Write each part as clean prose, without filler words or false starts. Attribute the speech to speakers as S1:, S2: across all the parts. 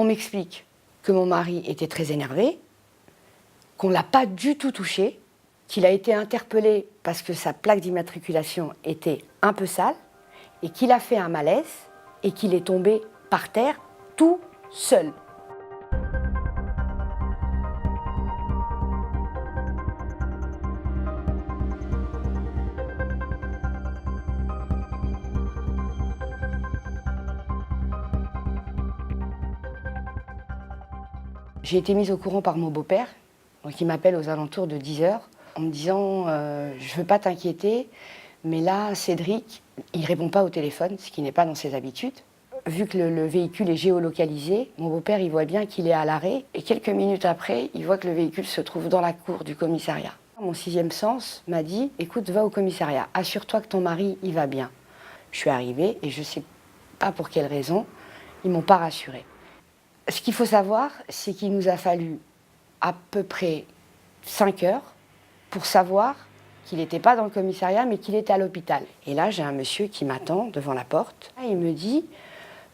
S1: On m'explique que mon mari était très énervé, qu'on ne l'a pas du tout touché, qu'il a été interpellé parce que sa plaque d'immatriculation était un peu sale et qu'il a fait un malaise et qu'il est tombé par terre tout seul. J'ai été mise au courant par mon beau-père, donc il m'appelle aux alentours de 10h en me disant je ne veux pas t'inquiéter, mais là, Cédric, il ne répond pas au téléphone, ce qui n'est pas dans ses habitudes. Vu que le véhicule est géolocalisé, mon beau-père, il voit bien qu'il est à l'arrêt, et quelques minutes après, il voit que le véhicule se trouve dans la cour du commissariat. Mon sixième sens m'a dit écoute, va au commissariat, assure-toi que ton mari, il va bien. Je suis arrivée et je ne sais pas pour quelle raison, ils ne m'ont pas rassurée. Ce qu'il faut savoir, c'est qu'il nous a fallu à peu près 5 heures pour savoir qu'il n'était pas dans le commissariat, mais qu'il était à l'hôpital. Et là, j'ai un monsieur qui m'attend devant la porte. Il me dit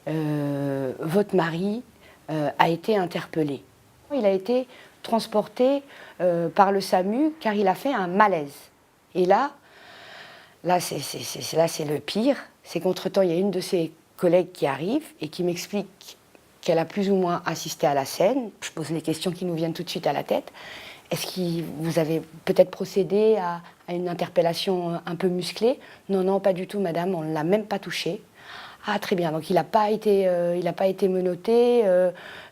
S1: votre mari a été interpellé. Il a été transporté par le SAMU car il a fait un malaise. Et là c'est le pire. C'est qu'entre-temps, il y a une de ses collègues qui arrive et qui m'explique qu'elle a plus ou moins assisté à la scène. Je pose les questions qui nous viennent tout de suite à la tête. Est-ce que vous avez peut-être procédé à une interpellation un peu musclée? Non, non, pas du tout, madame, on ne l'a même pas touché. Ah, très bien, donc il n'a pas été menotté,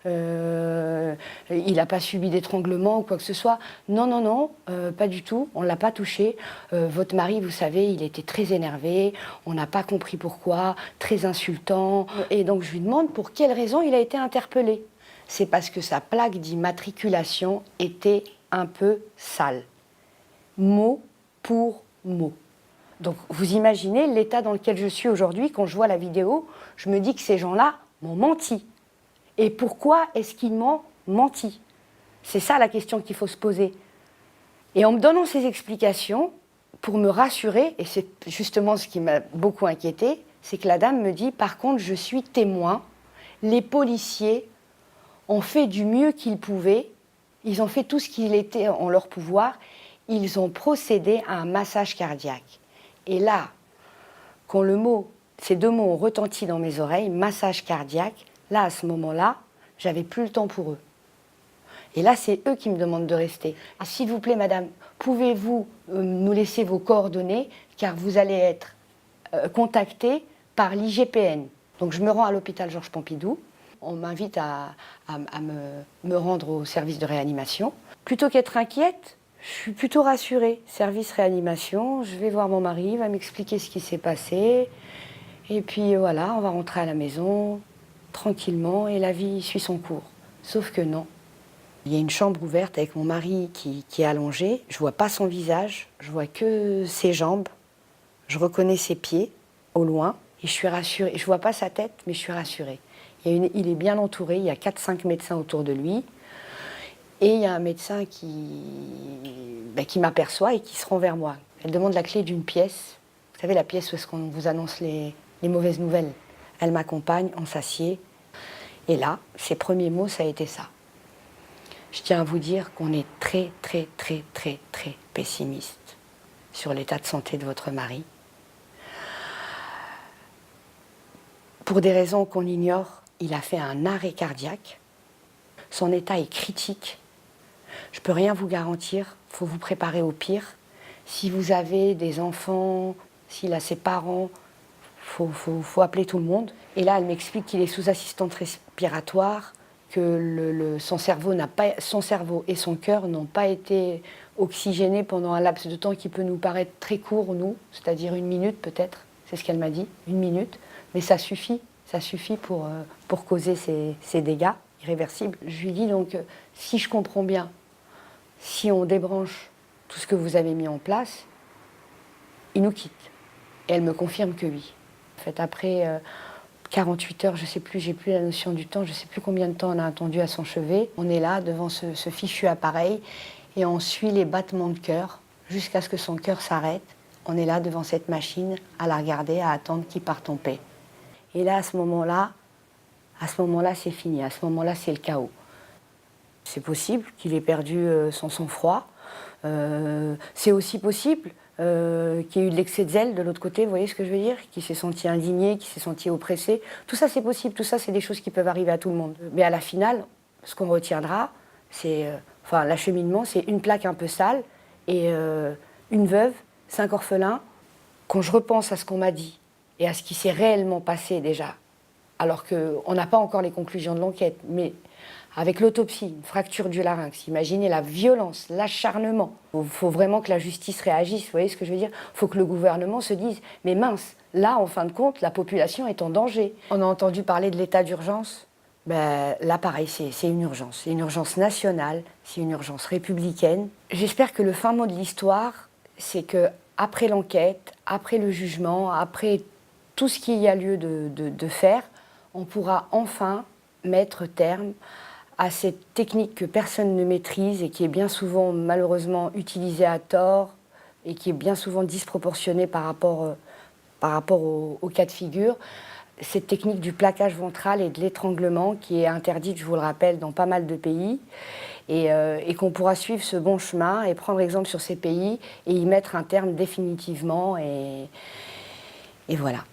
S1: il n'a pas subi d'étranglement ou quoi que ce soit. Non, non, non, pas du tout, on ne l'a pas touché. Votre mari, vous savez, il était très énervé, on n'a pas compris pourquoi, très insultant. Et donc je lui demande pour quelle raison il a été interpellé. C'est parce que sa plaque d'immatriculation était un peu sale, mot pour mot. Donc vous imaginez l'état dans lequel je suis aujourd'hui, quand je vois la vidéo, je me dis que ces gens-là m'ont menti. Et pourquoi est-ce qu'ils m'ont menti? C'est ça la question qu'il faut se poser. Et en me donnant ces explications, pour me rassurer, et c'est justement ce qui m'a beaucoup inquiétée, c'est que la dame me dit, par contre, je suis témoin, les policiers ont fait du mieux qu'ils pouvaient, ils ont fait tout ce qu'il était en leur pouvoir, ils ont procédé à un massage cardiaque. Et là, quand ces deux mots ont retenti dans mes oreilles, massage cardiaque, là, à ce moment-là, j'avais plus le temps pour eux. Et là, c'est eux qui me demandent de rester. Ah, s'il vous plaît, madame, pouvez-vous nous laisser vos coordonnées, car vous allez être contactée par l'IGPN. Donc, je me rends à l'hôpital Georges Pompidou. On m'invite à me rendre au service de réanimation. Plutôt qu'être inquiète, je suis plutôt rassurée. Service réanimation, je vais voir mon mari, il va m'expliquer ce qui s'est passé. Et puis voilà, on va rentrer à la maison, tranquillement, et la vie suit son cours. Sauf que non. Il y a une chambre ouverte avec mon mari qui est allongé. Je ne vois pas son visage, je vois que ses jambes. Je reconnais ses pieds au loin et je suis rassurée. Je ne vois pas sa tête, mais je suis rassurée. Il est bien entouré, il y a 4-5 médecins autour de lui. Et il y a un médecin qui m'aperçoit et qui se rend vers moi. Elle demande la clé d'une pièce. Vous savez, la pièce où est-ce qu'on vous annonce les mauvaises nouvelles. Elle m'accompagne, on s'assied. Et là, ses premiers mots, ça a été ça. Je tiens à vous dire qu'on est très, très, très, très, très pessimiste sur l'état de santé de votre mari. Pour des raisons qu'on ignore, il a fait un arrêt cardiaque. Son état est critique. Je ne peux rien vous garantir, il faut vous préparer au pire. Si vous avez des enfants, s'il a ses parents, faut appeler tout le monde. Et là, elle m'explique qu'il est sous assistance respiratoire, que son cerveau et son cœur n'ont pas été oxygénés pendant un laps de temps qui peut nous paraître très court, nous, c'est-à-dire 1 minute peut-être, c'est ce qu'elle m'a dit, 1 minute. Mais ça suffit pour causer ces dégâts irréversibles. Je lui dis donc, si je comprends bien, si on débranche tout ce que vous avez mis en place, il nous quitte. Et elle me confirme que oui. En fait, après 48 heures, je ne sais plus, j'ai plus la notion du temps, je ne sais plus combien de temps on a attendu à son chevet. On est là devant ce fichu appareil et on suit les battements de cœur jusqu'à ce que son cœur s'arrête. On est là devant cette machine à la regarder, à attendre qu'il parte en paix. Et là, à ce moment-là, à ce moment-là, c'est fini. À ce moment-là, c'est le chaos. C'est possible qu'il ait perdu son sang-froid. C'est aussi possible qu'il y ait eu de l'excès de zèle de l'autre côté, vous voyez ce que je veux dire? Qu'il s'est senti indigné, qu'il s'est senti oppressé. Tout ça, c'est possible. Tout ça, c'est des choses qui peuvent arriver à tout le monde. Mais à la finale, ce qu'on retiendra, c'est... enfin, l'acheminement, c'est une plaque un peu sale et une veuve, 5 orphelins. Quand je repense à ce qu'on m'a dit et à ce qui s'est réellement passé déjà, alors qu'on n'a pas encore les conclusions de l'enquête, mais avec l'autopsie, une fracture du larynx, imaginez la violence, l'acharnement. Il faut vraiment que la justice réagisse, vous voyez ce que je veux dire? Il faut que le gouvernement se dise, mais mince, là, en fin de compte, la population est en danger. On a entendu parler de l'état d'urgence. Ben, là, pareil, c'est une urgence nationale, c'est une urgence républicaine. J'espère que le fin mot de l'histoire, c'est que après l'enquête, après le jugement, après tout ce qu'il y a lieu de faire, on pourra enfin mettre terme à cette technique que personne ne maîtrise et qui est bien souvent malheureusement utilisée à tort et qui est bien souvent disproportionnée par rapport au cas de figure. Cette technique du plaquage ventral et de l'étranglement qui est interdite, je vous le rappelle, dans pas mal de pays et qu'on pourra suivre ce bon chemin et prendre exemple sur ces pays et y mettre un terme définitivement et voilà.